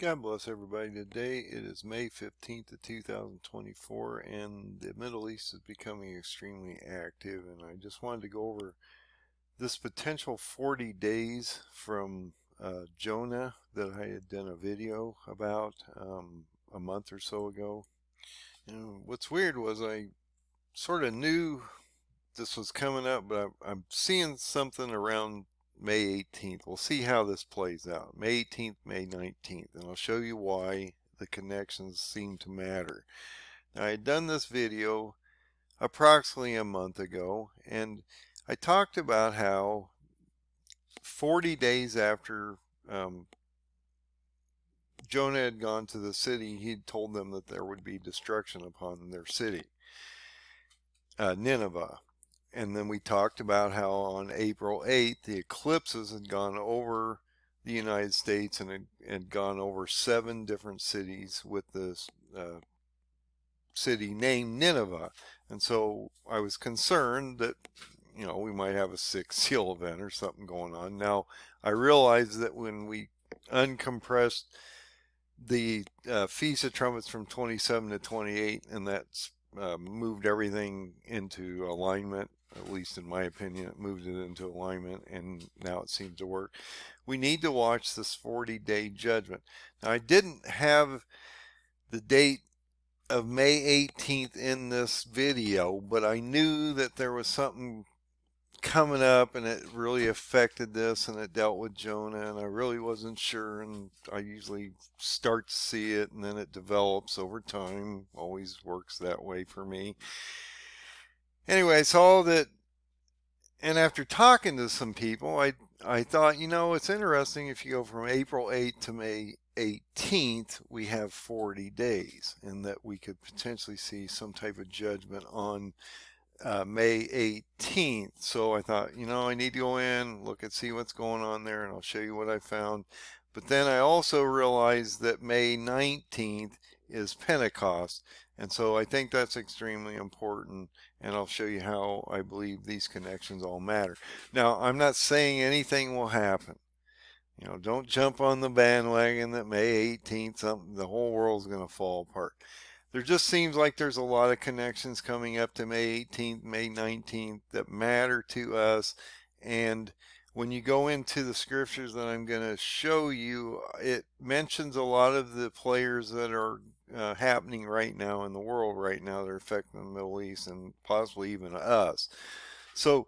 God bless everybody. Today it is May 15th of 2024 and the Middle East is becoming extremely active, and I just wanted to go over this potential 40 days from Jonah that I had done a video about a month or so ago. And what's weird was I sort of knew this was coming up, but I'm seeing something around May 18th. We'll see how this plays out. May 18th, May 19th, and I'll show you why the connections seem to matter. Now, I had done this video approximately a month ago, and I talked about how 40 days after Jonah had gone to the city, he'd told them that there would be destruction upon their city, Nineveh. And then we talked about how on April 8th, the eclipses had gone over the United States and had gone over 7 different cities with this city named Nineveh. And so I was concerned that, we might have a 6 seal event or something going on. Now, I realized that when we uncompressed the Feast of Trumpets from 27 to 28, and that's moved everything into alignment. At least in my opinion, it moved it into alignment, and now it seems to work. We need to watch this 40-day judgment. Now, I didn't have the date of May 18th in this video, but I knew that there was something coming up and it really affected this, and it dealt with Jonah, and I really wasn't sure, and I usually start to see it and then it develops over time. Always works that way for me. Anyway, I saw that, and after talking to some people, I thought, it's interesting. If you go from April 8th to May 18th, we have 40 days, and that we could potentially see some type of judgment on May 18th. So I thought, I need to go in, look and see what's going on there, and I'll show you what I found. But then I also realized that May 19th is Pentecost, and so I think that's extremely important, and I'll show you how I believe these connections all matter. Now, I'm not saying anything will happen. Don't jump on the bandwagon that May 18th, the whole world's going to fall apart. There just seems like there's a lot of connections coming up to May 18th, May 19th that matter to us. And when you go into the scriptures that I'm going to show you, it mentions a lot of the players that are happening right now in the world right now that are affecting the Middle East and possibly even us. So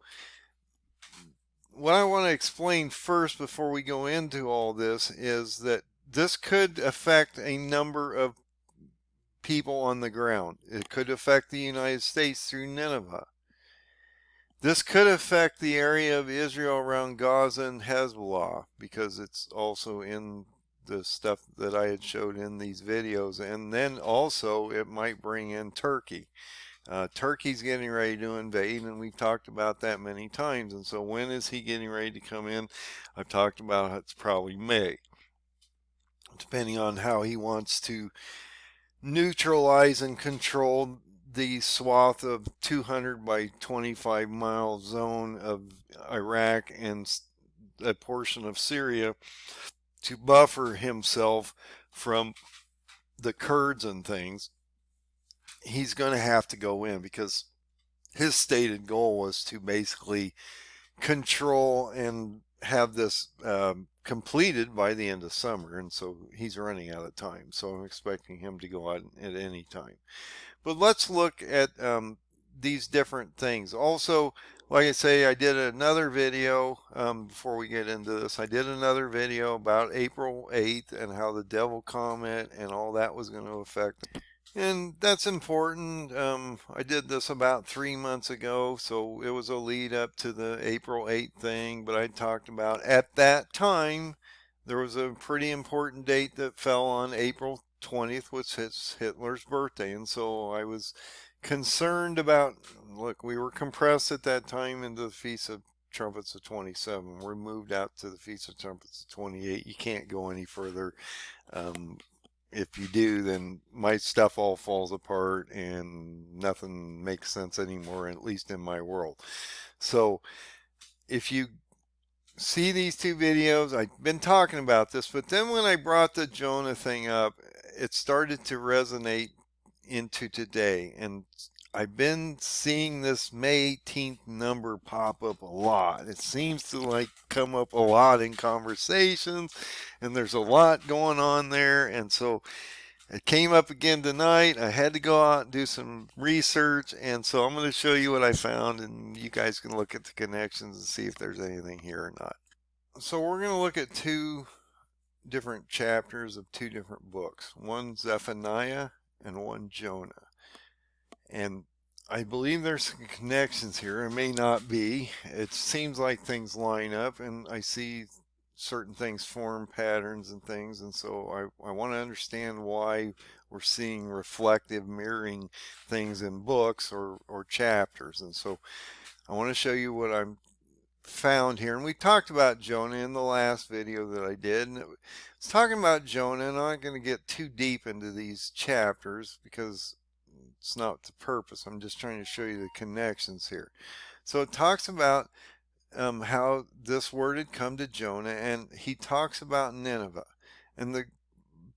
what I want to explain first before we go into all this is that this could affect a number of people on the ground. It could affect the United States through Nineveh. This could affect the area of Israel around Gaza and Hezbollah, because it's also in the stuff that I had showed in these videos. And then also it might bring in Turkey. Turkey's getting ready to invade, and we've talked about that many times. And so when is he getting ready to come in? I've talked about it's probably May, depending on how he wants to neutralize and control the swath of 200 by 25 mile zone of Iraq and a portion of Syria to buffer himself from the Kurds and things. He's going to have to go in because his stated goal was to basically control and have this completed by the end of summer, and so he's running out of time, so I'm expecting him to go out at any time. But let's look at these different things. Also, like I say, I did another video before we get into this. I did another video about April 8th and how the devil comet and all that was going to affect, and that's important. I did this about 3 months ago, so it was a lead up to the April 8th thing, but I talked about at that time there was a pretty important date that fell on April 20th, which is Hitler's birthday, and so I was concerned about, look, we were compressed at that time into the Feast of Trumpets of 27. We're moved out to the Feast of Trumpets of 28. You can't go any further. If you do, then my stuff all falls apart and nothing makes sense anymore, at least in my world. So if you see these two videos. I've been talking about this, but then when I brought the Jonah thing up, it started to resonate into today. And I've been seeing this May 18th number pop up a lot. It seems to like come up a lot in conversations, and there's a lot going on there. And so it came up again tonight. I had to go out and do some research, and so I'm going to show you what I found, and you guys can look at the connections and see if there's anything here or not. So we're going to look at two different chapters of two different books, one Zephaniah and one Jonah. And I believe there's some connections here. It may not be. It seems like things line up, and I see certain things form patterns and things, and so I want to understand why we're seeing reflective mirroring things in books or chapters. And so I want to show you what I'm found here. And we talked about Jonah in the last video that I did, and it's talking about Jonah, and I'm not going to get too deep into these chapters because it's not the purpose. I'm just trying to show you the connections here. So it talks about how this word had come to Jonah, and he talks about Nineveh. And the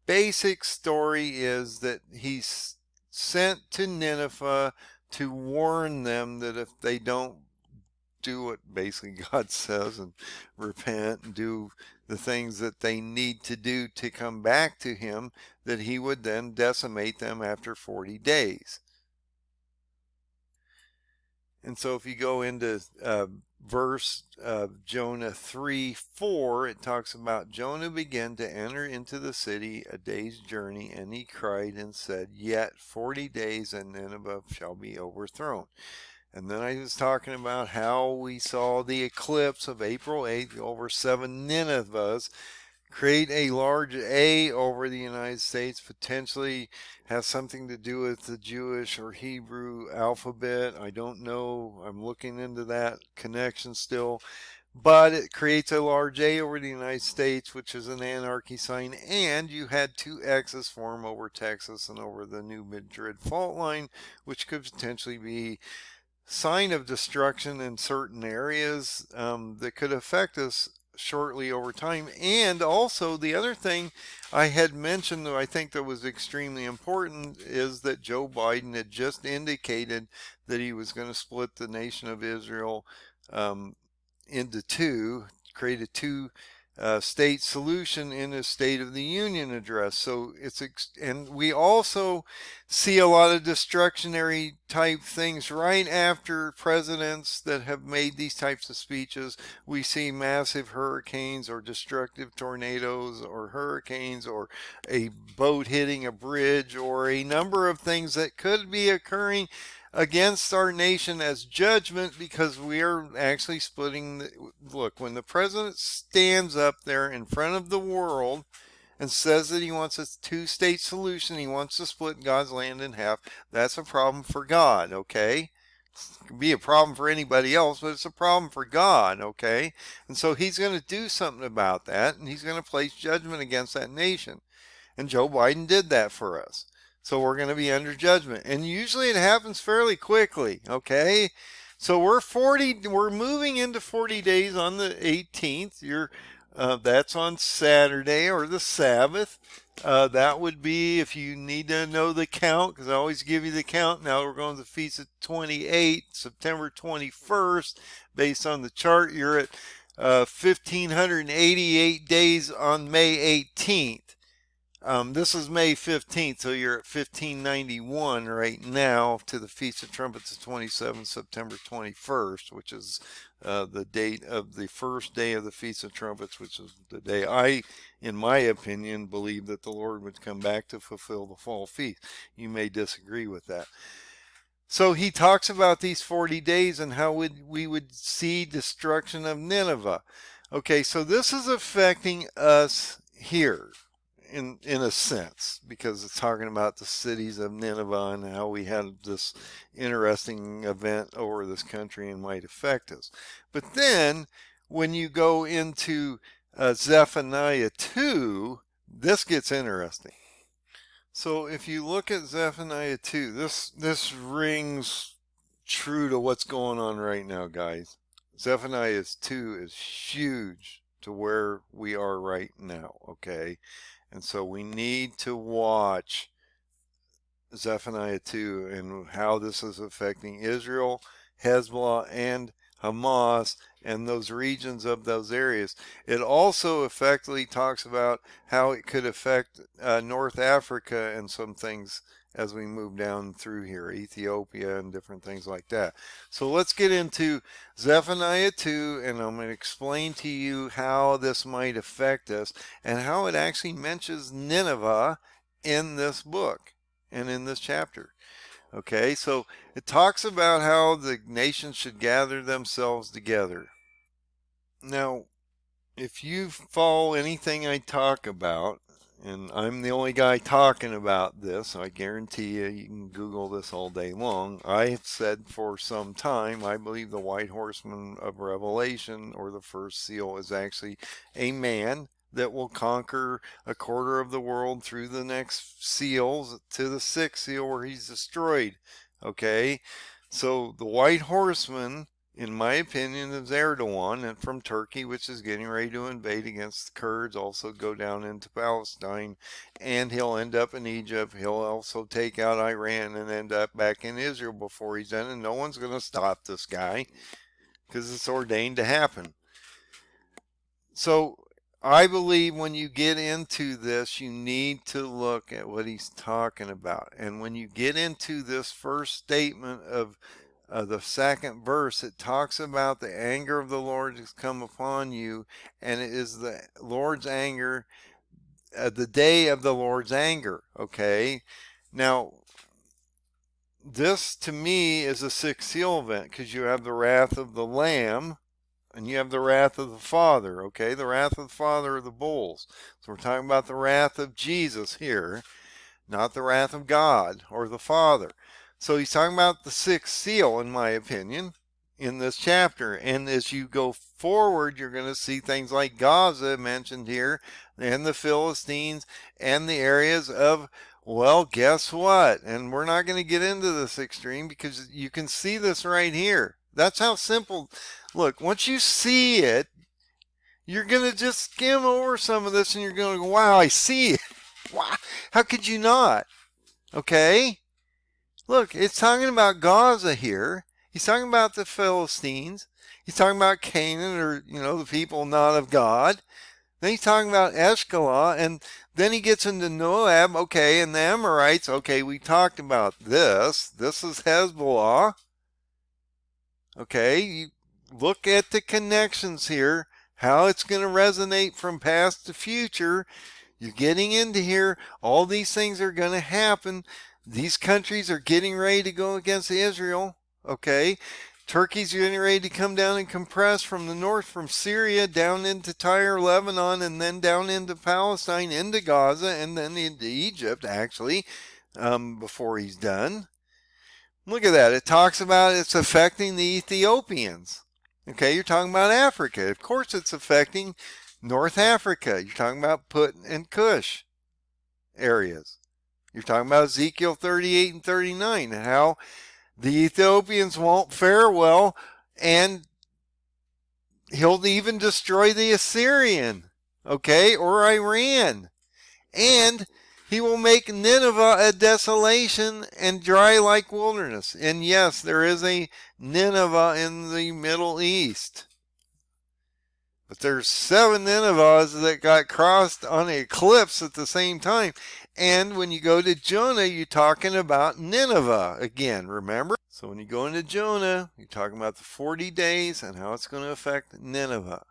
basic story is that he's sent to Nineveh to warn them that if they don't do what basically God says and repent and do the things that they need to do to come back to him, that he would then decimate them after 40 days. And so if you go into verse Jonah 3:4, it talks about Jonah began to enter into the city a day's journey, and he cried and said, yet 40 days and Nineveh shall be overthrown. And then I was talking about how we saw the eclipse of April 8th over 7 Ninevehs create a large A over the United States, potentially has something to do with the Jewish or Hebrew alphabet. I don't know. I'm looking into that connection still. But it creates a large A over the United States, which is an anarchy sign. And you had two X's form over Texas and over the New Madrid fault line, which could potentially be sign of destruction in certain areas that could affect us shortly over time. And also the other thing I had mentioned that I think that was extremely important is that Joe Biden had just indicated that he was going to split the nation of Israel into two, create a two state solution in a State of the Union address. So and we also see a lot of destructionary type things right after presidents that have made these types of speeches. We see massive hurricanes or destructive tornadoes or hurricanes or a boat hitting a bridge or a number of things that could be occurring against our nation as judgment, because we are actually splitting look, when the president stands up there in front of the world and says that he wants a two-state solution, he wants to split God's land in half, that's a problem for God, okay? It can be a problem for anybody else, but it's a problem for God, okay? And so he's going to do something about that, and he's going to place judgment against that nation. And Joe Biden did that for us. So we're going to be under judgment. And usually it happens fairly quickly, okay? So we're moving into 40 days on the 18th. That's on Saturday or the Sabbath. That would be, if you need to know the count, because I always give you the count. Now we're going to the Feast of 28, September 21st. Based on the chart, you're at 1,588 days on May 18th. This is May 15th, so you're at 1591 right now to the Feast of Trumpets of 27, September 21st, which is the date of the first day of the Feast of Trumpets, which is the day I, in my opinion, believe that the Lord would come back to fulfill the fall feast. You may disagree with that. So he talks about these 40 days and how we would see destruction of Nineveh. Okay, so this is affecting us here in a sense, because it's talking about the cities of Nineveh and how we had this interesting event over this country and might affect us. But then when you go into Zephaniah 2, this gets interesting. So if you look at Zephaniah 2, this rings true to what's going on right now, guys. Zephaniah 2 is huge to where we are right now, okay? And so we need to watch Zephaniah 2 and how this is affecting Israel, Hezbollah, and Hamas and those regions of those areas. It also effectively talks about how it could affect North Africa and some things as we move down through here, Ethiopia and different things like that. So let's get into Zephaniah 2, and I'm going to explain to you how this might affect us and how it actually mentions Nineveh in this book and in this chapter. Okay, so it talks about how the nations should gather themselves together. Now, if you follow anything I talk about, and I'm the only guy talking about this, I guarantee you, you can Google this all day long. I have said for some time, I believe the white horseman of Revelation, or the first seal, is actually a man that will conquer a quarter of the world through the next seals to the sixth seal where he's destroyed. Okay, so the white horseman, in my opinion, is Erdogan and from Turkey, which is getting ready to invade against the Kurds, also go down into Palestine, and he'll end up in Egypt. He'll also take out Iran and end up back in Israel before he's done, and no one's going to stop this guy because it's ordained to happen. So I believe when you get into this, you need to look at what he's talking about. And when you get into this first statement of the second verse, it talks about the anger of the Lord has come upon you, and it is the Lord's anger, the day of the Lord's anger. Okay, now this to me is a sixth seal event because you have the wrath of the Lamb and you have the wrath of the Father. Okay, the wrath of the Father are the bulls. So we're talking about the wrath of Jesus here, not the wrath of God or the Father. So he's talking about the sixth seal, in my opinion, in this chapter. And as you go forward, you're going to see things like Gaza mentioned here, and the Philistines, and the areas of, well, guess what? And we're not going to get into this extreme because you can see this right here. That's how simple. Look, once you see it, you're going to just skim over some of this and you're going to go, wow, I see it. Wow, how could you not? Okay? Look, it's talking about Gaza here. He's talking about the Philistines. He's talking about Canaan, or, the people not of God. Then he's talking about Eshkoloh, and then he gets into Moab, okay, and the Amorites. Okay, we talked about this. This is Hezbollah. Okay, you look at the connections here, how it's going to resonate from past to future. You're getting into here. All these things are going to happen. These countries are getting ready to go against Israel. Okay. Turkey's getting ready to come down and compress from the north, from Syria down into Tyre, Lebanon, and then down into Palestine, into Gaza, and then into Egypt, actually, before he's done. Look at that. It talks about it's affecting the Ethiopians. Okay, you're talking about Africa. Of course it's affecting North Africa. You're talking about Put and Cush areas. You're talking about Ezekiel 38 and 39 and how the Ethiopians won't fare well, and he'll even destroy the Assyrian, okay, or Iran. And he will make Nineveh a desolation and dry like wilderness. And yes, there is a Nineveh in the Middle East. But there's 7 Ninevehs that got crossed on an eclipse at the same time. And when you go to Jonah, you're talking about Nineveh again, remember? So when you go into Jonah, you're talking about the 40 days and how it's going to affect Nineveh.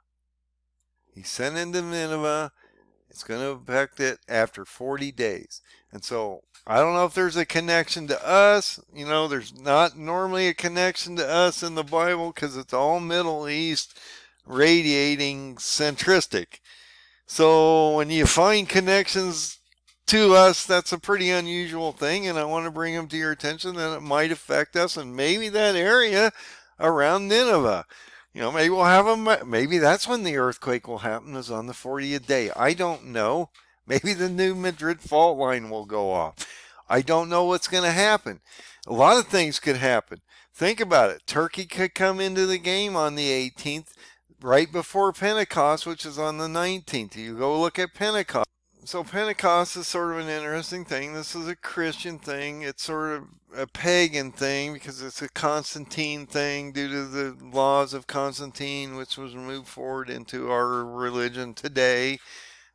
He's sent into Nineveh. It's going to affect it after 40 days. And so I don't know if there's a connection to us. There's not normally a connection to us in the Bible because it's all Middle East radiating centristic. So when you find connections to us, that's a pretty unusual thing, and I want to bring them to your attention that it might affect us, and maybe that area around Nineveh. Maybe we'll have them. Maybe that's when the earthquake will happen, is on the 40th day. I don't know. Maybe the New Madrid fault line will go off. I don't know what's going to happen. A lot of things could happen. Think about it. Turkey could come into the game on the 18th, right before Pentecost, which is on the 19th. You go look at Pentecost. So Pentecost is sort of an interesting thing. This is a Christian thing. It's sort of a pagan thing because it's a Constantine thing due to the laws of Constantine, which was moved forward into our religion today,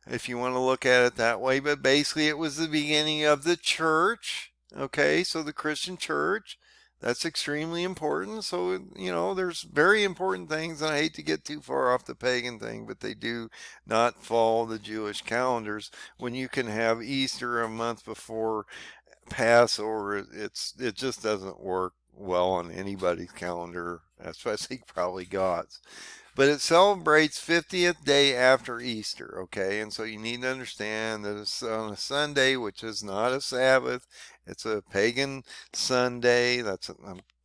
if you want to look at it that way. But basically, it was the beginning of the church. Okay, so the Christian church. That's extremely important. So, there's very important things, and I hate to get too far off the pagan thing, but they do not follow the Jewish calendars. When you can have Easter a month before Passover, it just doesn't work well on anybody's calendar, especially probably God's. But it celebrates 50th day after Easter, okay? And so you need to understand that it's on a Sunday, which is not a Sabbath. It's a pagan Sunday.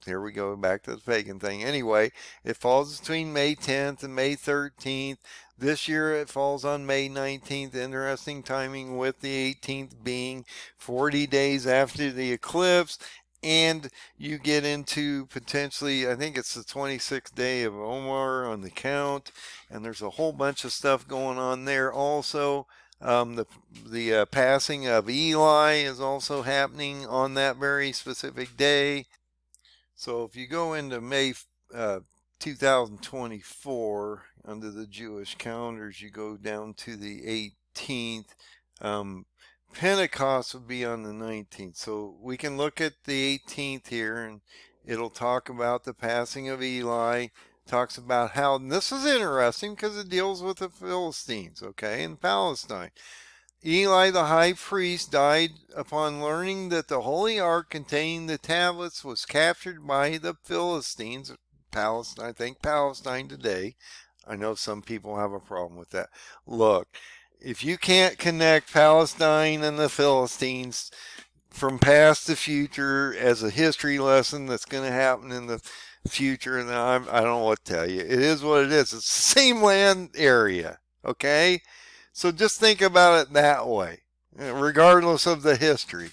Here we go back to the pagan thing. Anyway, it falls between May 10th and May 13th. This year it falls on May 19th. Interesting timing, with the 18th being 40 days after the eclipse. And you get into potentially, I think it's the 26th day of Omar on the count, and there's a whole bunch of stuff going on there also. The passing of Eli is also happening on that very specific day. So if you go into May 2024 under the Jewish calendars, you go down to the 18th. Pentecost would be on the 19th. So we can look at the 18th here, and it'll talk about the passing of Eli. Talks about how, and this is interesting because it deals with the Philistines, okay, in Palestine. Eli the High Priest died upon learning that the Holy Ark containing the tablets was captured by the Philistines. Palestine, I think Palestine today. I know some people have a problem with that. Look, if you can't connect Palestine and the Philistines from past to future as a history lesson that's going to happen in the future, then I don't know what to tell you. It is what it is. It's the same land area, okay? So just think about it that way, regardless of the history.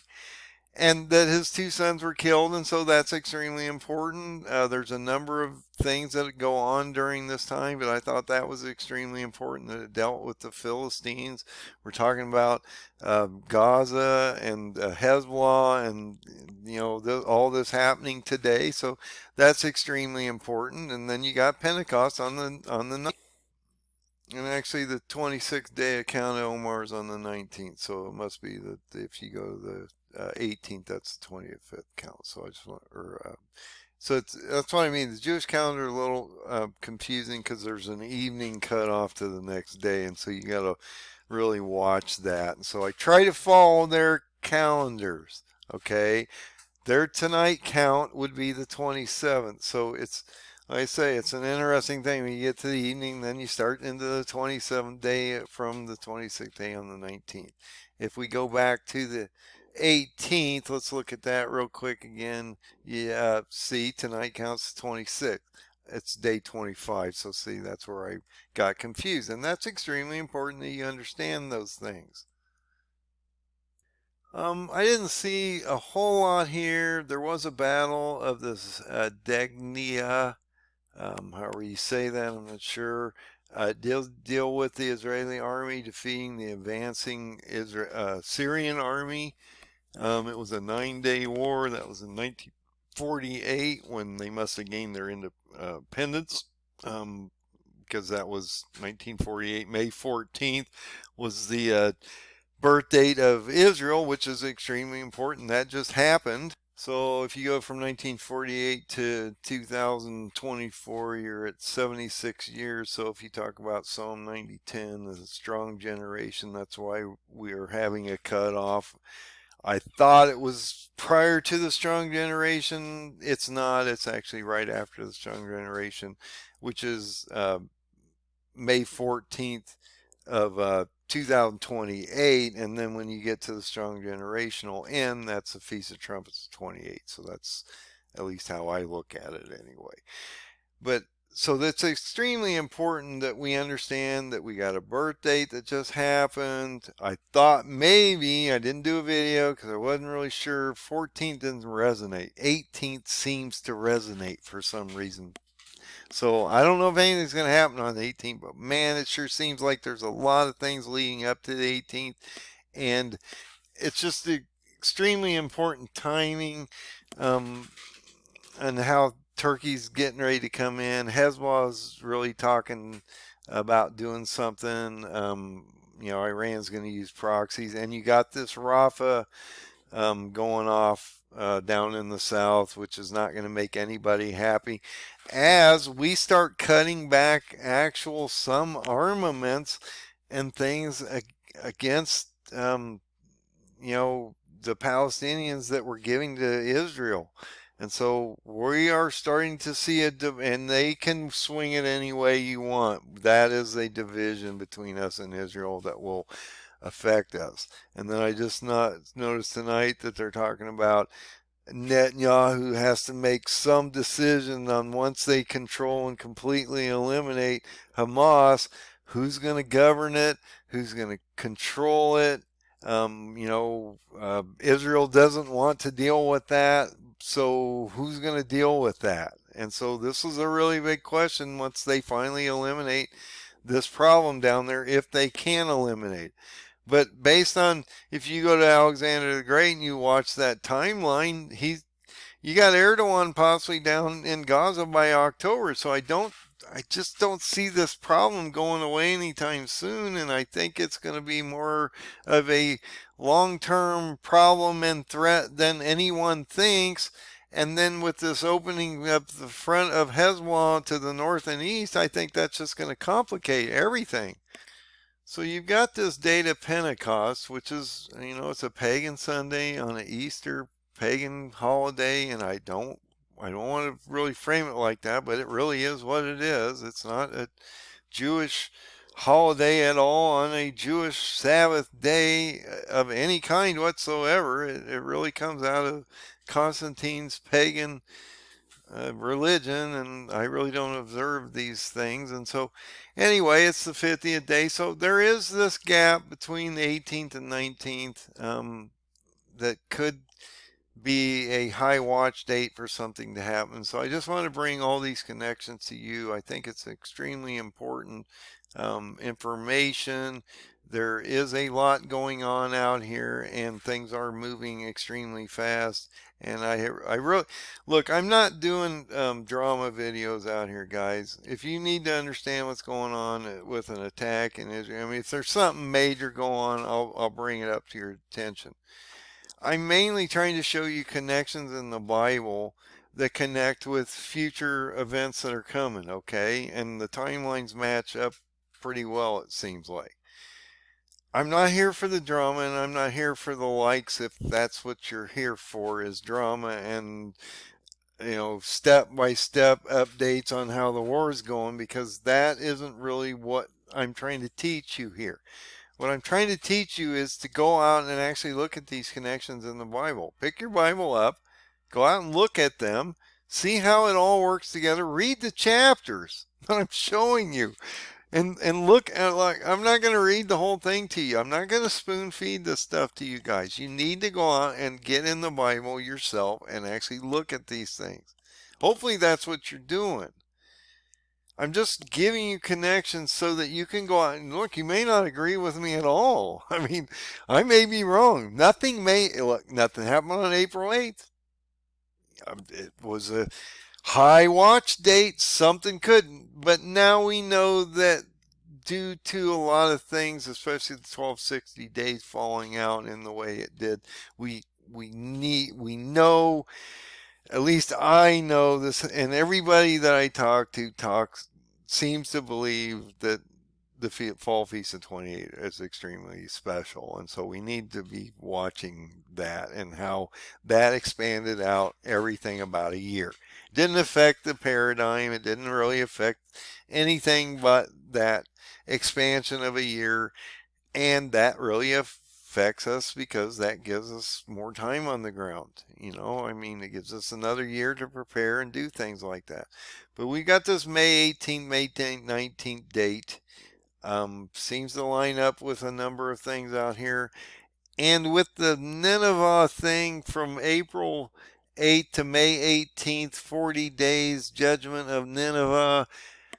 And that his two sons were killed, and so that's extremely important. There's a number of things that go on during this time, but I thought that was extremely important that it dealt with the Philistines. We're talking about Gaza and Hezbollah, and all this happening today. So that's extremely important. And then you got Pentecost on the night. And actually, the 26th day account of Omar is on the 19th, so it must be that if you go to the 18th, that's the 25th count. So I just want, that's what I mean. The Jewish calendar is a little confusing because there's an evening cutoff to the next day, and so you got to really watch that. And so I try to follow their calendars. Okay, their tonight count would be the 27th, so it's. Like I say, it's an interesting thing. When you get to the evening, then you start into the 27th day from the 26th day on the 19th. If we go back to the 18th, let's look at that real quick again. Yeah, see, tonight counts 26th. It's day 25. So see, that's where I got confused. And that's extremely important that you understand those things. I didn't see a whole lot here. There was a battle of this Degnia. However you say that, I'm not sure. Deal with the Israeli army defeating the advancing Syrian army. It was a 9-day war. That was in 1948 when they must have gained their independence. Because that was 1948. May 14th was the birth date of Israel, which is extremely important. That just happened. So if you go from 1948 to 2024, you're at 76 years. So if you talk about Psalm 90:10, the strong generation, that's why we're having a cutoff. I thought it was prior to the strong generation. It's not. It's actually right after the strong generation, which is May 14th of 2028, and then when you get to the strong generational end, that's the Feast of Trumpets 28. So that's at least how I look at it anyway. But So that's extremely important that we understand that we got a birth date that just happened. I thought maybe I didn't do a video because I wasn't really sure. 14th doesn't resonate. 18th seems to resonate for some reason. So I don't know if anything's going to happen on the 18th, but man, it sure seems like there's a lot of things leading up to the 18th, and it's just extremely important timing. Um, and how Turkey's getting ready to come in. Hezbollah's really talking about doing something. Iran's going to use proxies, and you got this Rafah going off down in the south, which is not going to make anybody happy. As we start cutting back actual some armaments and things against, the Palestinians that we're giving to Israel. And so we are starting to see and they can swing it any way you want. That is a division between us and Israel that will affect us. And then I just noticed tonight that they're talking about Netanyahu has to make some decision on once they control and completely eliminate Hamas, who's going to govern it, who's going to control it. Israel doesn't want to deal with that, so who's going to deal with that? And so this is a really big question once they finally eliminate this problem down there, if they can eliminate. But based on, if you go to Alexander the Great and you watch that timeline, you got Erdogan possibly down in Gaza by October. So I just don't see this problem going away anytime soon. And I think it's going to be more of a long-term problem and threat than anyone thinks. And then with this opening up the front of Hezbollah to the north and east, I think that's just going to complicate everything. So you've got this date of Pentecost, which is, it's a pagan Sunday on an Easter pagan holiday, and I don't want to really frame it like that, but it really is what it is. It's not a Jewish holiday at all on a Jewish Sabbath day of any kind whatsoever. It really comes out of Constantine's pagan religion, and I really don't observe these things. And so anyway, it's the 50th day, so there is this gap between the 18th and 19th that could be a high watch date for something to happen. So I just want to bring all these connections to you. I think it's extremely important information. There is a lot going on out here, and things are moving extremely fast. And I wrote, look, I'm not doing drama videos out here, guys. If you need to understand what's going on with an attack in Israel, if there's something major going on, I'll bring it up to your attention. I'm mainly trying to show you connections in the Bible that connect with future events that are coming, okay? And the timelines match up pretty well, it seems like. I'm not here for the drama, and I'm not here for the likes, if that's what you're here for, is drama and, step by step updates on how the war is going, because that isn't really what I'm trying to teach you here. What I'm trying to teach you is to go out and actually look at these connections in the Bible. Pick your Bible up, go out and look at them, see how it all works together, read the chapters that I'm showing you. And look at, like, I'm not going to read the whole thing to you. I'm not going to spoon feed this stuff to you guys. You need to go out and get in the Bible yourself and actually look at these things. Hopefully that's what you're doing. I'm just giving you connections so that you can go out and look. You may not agree with me at all. I may be wrong. Nothing happened on April 8th. It was a high watch date. Something couldn't. But now we know that due to a lot of things, especially the 1260 days falling out in the way it did, we know, at least I know this, and everybody that I talk to seems to believe that the Fall Feast of 28 is extremely special. And so we need to be watching that and how that expanded out everything about a year. It didn't affect the paradigm. It didn't really affect anything but that expansion of a year. And that really affects us because that gives us more time on the ground. It gives us another year to prepare and do things like that. But we got this May 18th, May 19th date. Seems to line up with a number of things out here. And with the Nineveh thing from April 8th to May 18th, 40 days, judgment of Nineveh,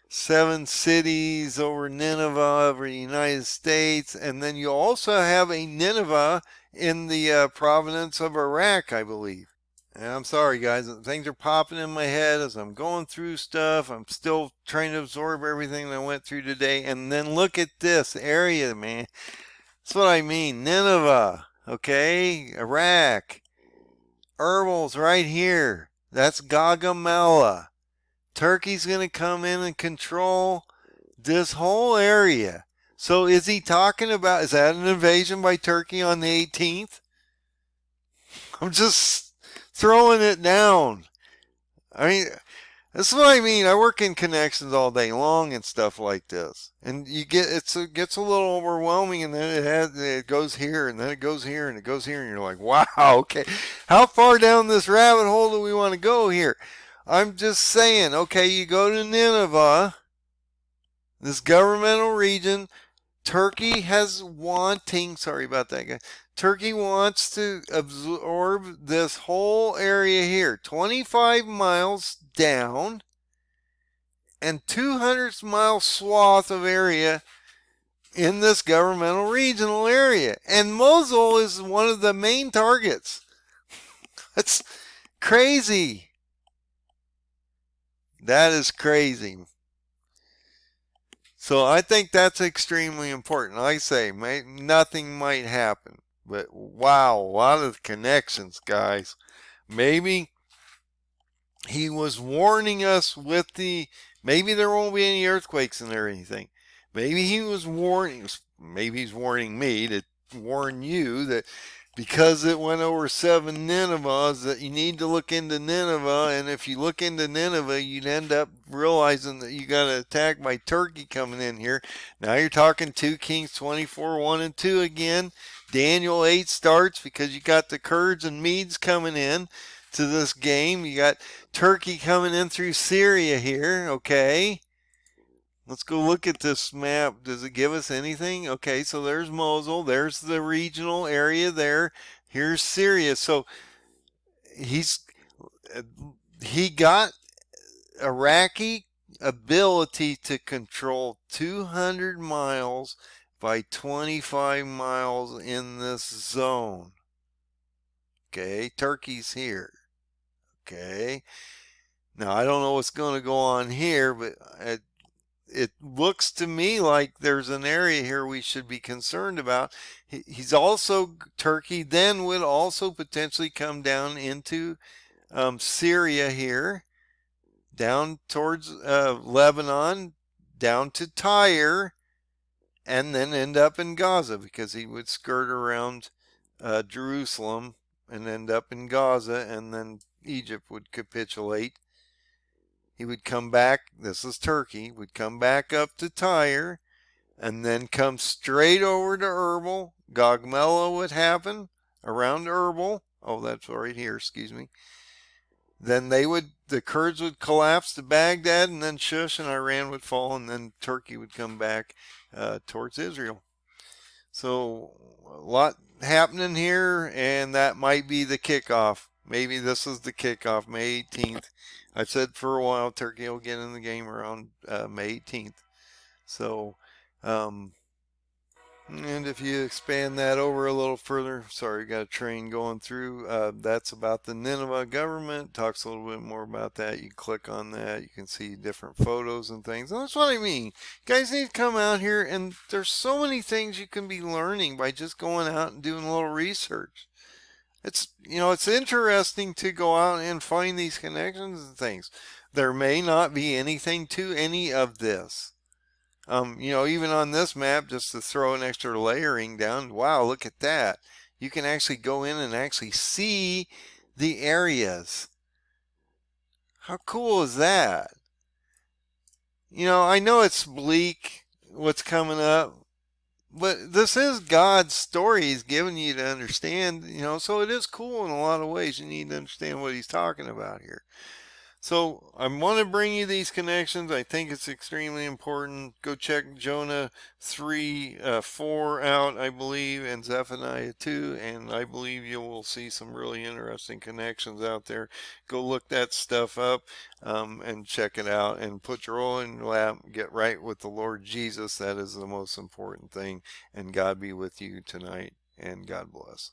7 cities over Nineveh, over the United States. And then you also have a Nineveh in the province of Iraq, I believe. And I'm sorry, guys, things are popping in my head as I'm going through stuff. I'm still trying to absorb everything that I went through today. And then look at this area, man. That's what I mean. Nineveh, okay? Iraq. Erbil's right here. That's Gaugamela. Turkey's going to come in and control this whole area. So is he talking about, is that an invasion by Turkey on the 18th? I'm just throwing it down. I mean, this is what I mean. I work in connections all day long and stuff like this, and it gets a little overwhelming, and then it goes here, and then it goes here, and it goes here, and you're like, wow, okay, how far down this rabbit hole do we want to go here? I'm just saying, okay, you go to Nineveh, this governmental region. Turkey sorry about that, guy. Turkey wants to absorb this whole area here, 25 miles down and 200-mile swath of area in this governmental regional area. And Mosul is one of the main targets. That's crazy. That is crazy. So I think that's extremely important. Like I say, nothing might happen. But wow, a lot of connections, guys. Maybe he was warning us with maybe there won't be any earthquakes in there or anything. Maybe he was maybe he's warning me to warn you that because it went over 7 Ninevehs that you need to look into Nineveh, and if you look into Nineveh, you'd end up realizing that you got attacked by Turkey coming in here. Now you're talking 2 Kings 24, 1 and 2 again. Daniel 8 starts because you got the Kurds and Medes coming in to this game. You got Turkey coming in through Syria here, okay? Let's go look at this map. Does it give us anything? Okay, so there's Mosul. There's the regional area there. Here's Syria. So he got Iraqi ability to control 200 miles by 25 miles in this zone. Okay, Turkey's here. Okay. Now, I don't know what's going to go on here, but it looks to me like there's an area here we should be concerned about. Turkey then would also potentially come down into Syria here, down towards Lebanon, down to Tyre, and then end up in Gaza because he would skirt around Jerusalem and end up in Gaza, and then Egypt would capitulate. He would come back, this is Turkey, would come back up to Tyre, and then come straight over to Erbil. Gaugamela would happen around Erbil. Oh, that's right here, excuse me. Then the Kurds would collapse to Baghdad, and then Shush and Iran would fall, and then Turkey would come back towards Israel. So a lot happening here, and that might be the kickoff. Maybe this is the kickoff, May 18th. I've said for a while Turkey will get in the game around May 18th. So, and if you expand that over a little further, sorry, got a train going through. That's about the Nineveh government. Talks a little bit more about that. You click on that, you can see different photos and things. And that's what I mean. You guys need to come out here, and there's so many things you can be learning by just going out and doing a little research. It's interesting to go out and find these connections and things. There may not be anything to any of this. Even on this map, just to throw an extra layering down, wow, look at that. You can actually go in and actually see the areas. How cool is that? I know it's bleak what's coming up, But this is God's story He's giving you to understand, so it is cool in a lot of ways. You need to understand what He's talking about here. So I want to bring you these connections. I think it's extremely important. Go check Jonah 3, 4 out, I believe, and Zephaniah 2, and I believe you will see some really interesting connections out there. Go look that stuff up and check it out, and put your oil in your lap. Get right with the Lord Jesus. That is the most important thing, and God be with you tonight, and God bless.